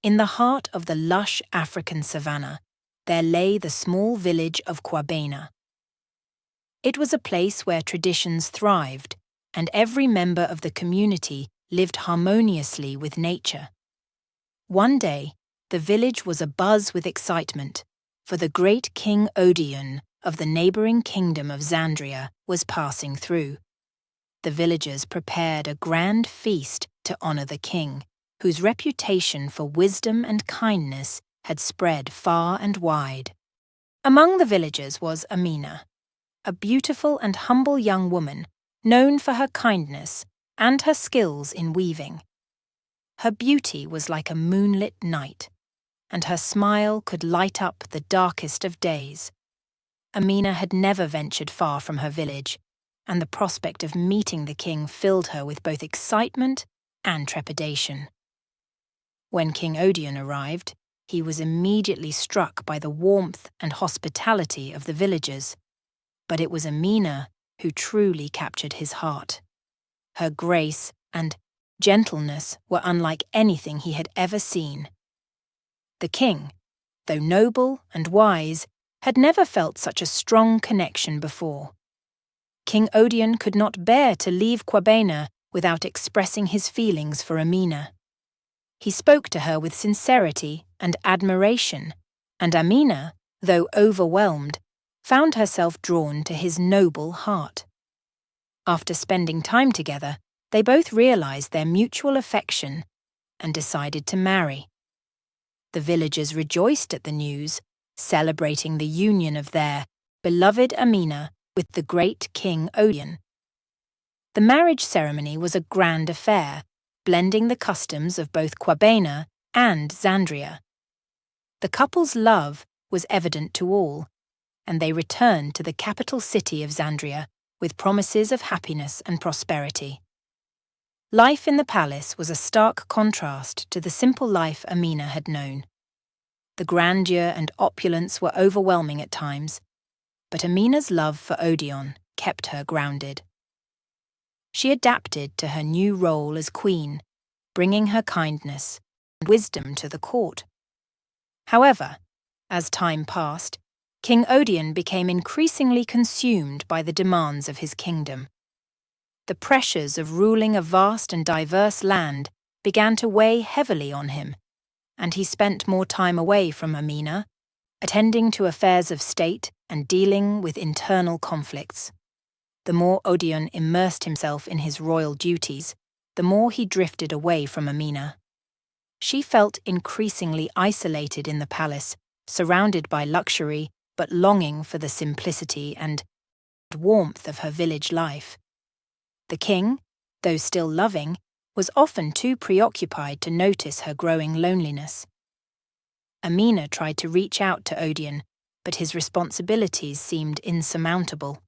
In the heart of the lush African savanna, there lay the small village of Kwabena. It was a place where traditions thrived, and every member of the community lived harmoniously with nature. One day, the village was abuzz with excitement, for the great King Odion of the neighbouring kingdom of Zandria was passing through. The villagers prepared a grand feast to honour the king, whose reputation for wisdom and kindness had spread far and wide. Among the villagers was Amina, a beautiful and humble young woman known for her kindness and her skills in weaving. Her beauty was like a moonlit night, and her smile could light up the darkest of days. Amina had never ventured far from her village, and the prospect of meeting the king filled her with both excitement and trepidation. When King Odion arrived, he was immediately struck by the warmth and hospitality of the villagers. But it was Amina who truly captured his heart. Her grace and gentleness were unlike anything he had ever seen. The king, though noble and wise, had never felt such a strong connection before. King Odion could not bear to leave Kwabena without expressing his feelings for Amina. He spoke to her with sincerity and admiration, and Amina, though overwhelmed, found herself drawn to his noble heart. After spending time together, they both realized their mutual affection and decided to marry. The villagers rejoiced at the news, celebrating the union of their beloved Amina with the great King Odion. The marriage ceremony was a grand affair, blending the customs of both Kwabena and Zandria. The couple's love was evident to all, and they returned to the capital city of Zandria with promises of happiness and prosperity. Life in the palace was a stark contrast to the simple life Amina had known. The grandeur and opulence were overwhelming at times, but Amina's love for Odion kept her grounded. She adapted to her new role as queen, bringing her kindness and wisdom to the court. However, as time passed, King Odion became increasingly consumed by the demands of his kingdom. The pressures of ruling a vast and diverse land began to weigh heavily on him, and he spent more time away from Amina, attending to affairs of state and dealing with internal conflicts. The more Odion immersed himself in his royal duties, the more he drifted away from Amina. She felt increasingly isolated in the palace, surrounded by luxury, but longing for the simplicity and warmth of her village life. The king, though still loving, was often too preoccupied to notice her growing loneliness. Amina tried to reach out to Odion, but his responsibilities seemed insurmountable.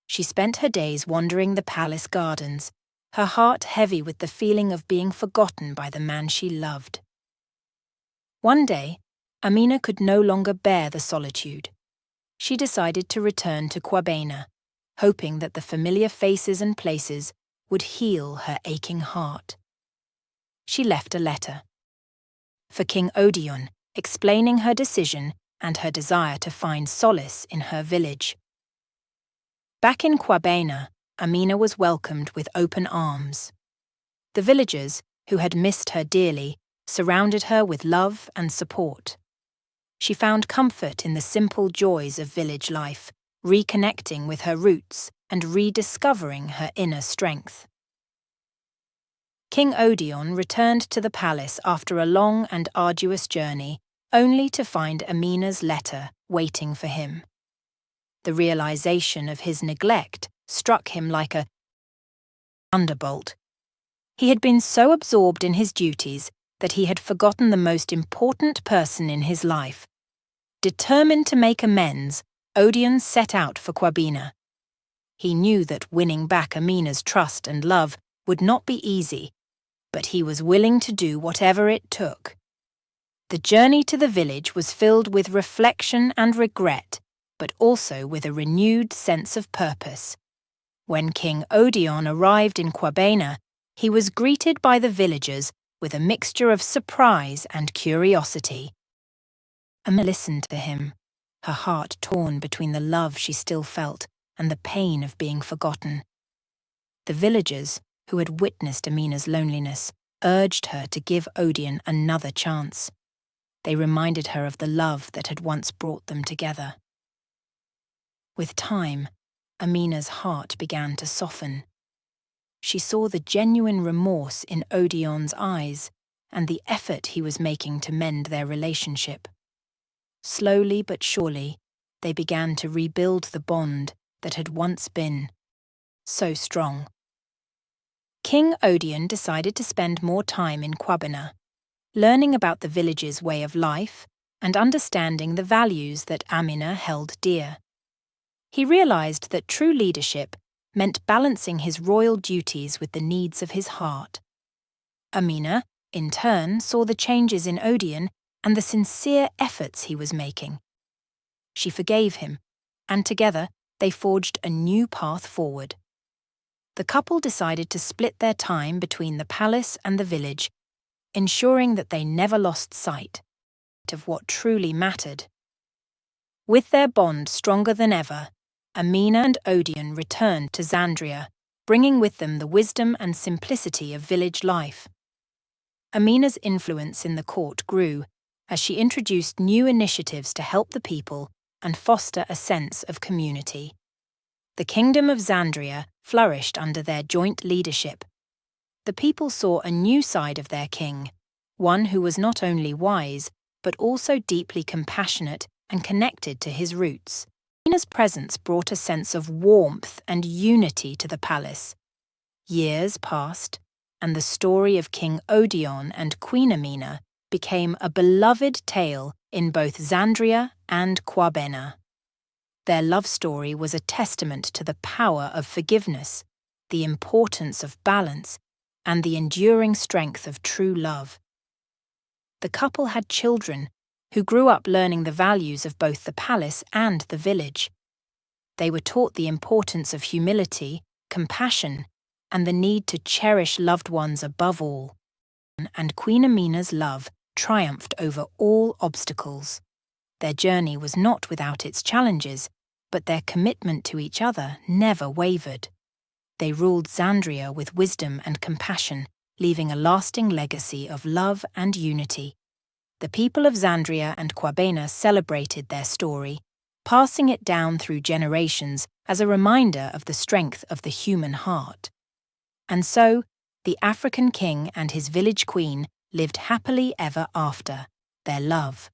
She spent her days wandering the palace gardens, her heart heavy with the feeling of being forgotten by the man she loved. One day, Amina could no longer bear the solitude. She decided to return to Kwabena, hoping that the familiar faces and places would heal her aching heart. She left a letter for King Odion, explaining her decision and her desire to find solace in her village. Back in Kwabena, Amina was welcomed with open arms. The villagers, who had missed her dearly, surrounded her with love and support. She found comfort in the simple joys of village life, reconnecting with her roots and rediscovering her inner strength. King Odion returned to the palace after a long and arduous journey, only to find Amina's letter waiting for him. The realization of his neglect struck him like a thunderbolt. He had been so absorbed in his duties that he had forgotten the most important person in his life. Determined to make amends, Odion set out for Kwabena. He knew that winning back Amina's trust and love would not be easy, but he was willing to do whatever it took. The journey to the village was filled with reflection and regret, but also with a renewed sense of purpose. When King Odion arrived in Kwabena, he was greeted by the villagers with a mixture of surprise and curiosity. Amina listened to him, her heart torn between the love she still felt and the pain of being forgotten. The villagers, who had witnessed Amina's loneliness, urged her to give Odeon another chance. They reminded her of the love that had once brought them together. With time, Amina's heart began to soften. She saw the genuine remorse in Odeon's eyes and the effort he was making to mend their relationship. Slowly but surely, they began to rebuild the bond that had once been so strong. King Odeon decided to spend more time in Kwabena, learning about the village's way of life and understanding the values that Amina held dear. He realized that true leadership meant balancing his royal duties with the needs of his heart. Amina, in turn, saw the changes in Odeon and the sincere efforts he was making. She forgave him, and together they forged a new path forward. The couple decided to split their time between the palace and the village, ensuring that they never lost sight of what truly mattered. With their bond stronger than ever, Amina and Odeon returned to Xandria, bringing with them the wisdom and simplicity of village life. Amina's influence in the court grew as she introduced new initiatives to help the people and foster a sense of community. The kingdom of Xandria flourished under their joint leadership. The people saw a new side of their king, one who was not only wise, but also deeply compassionate and connected to his roots. Amina's presence brought a sense of warmth and unity to the palace. Years passed, and the story of King Odeon and Queen Amina became a beloved tale in both Xandria and Kwabena. Their love story was a testament to the power of forgiveness, the importance of balance, and the enduring strength of true love. The couple had children who grew up learning the values of both the palace and the village. They were taught the importance of humility, compassion, and the need to cherish loved ones above all. And Queen Amina's love triumphed over all obstacles. Their journey was not without its challenges, but their commitment to each other never wavered. They ruled Xandria with wisdom and compassion, leaving a lasting legacy of love and unity. The people of Xandria and Kwabena celebrated their story, passing it down through generations as a reminder of the strength of the human heart. And so, the African king and his village queen lived happily ever after, their love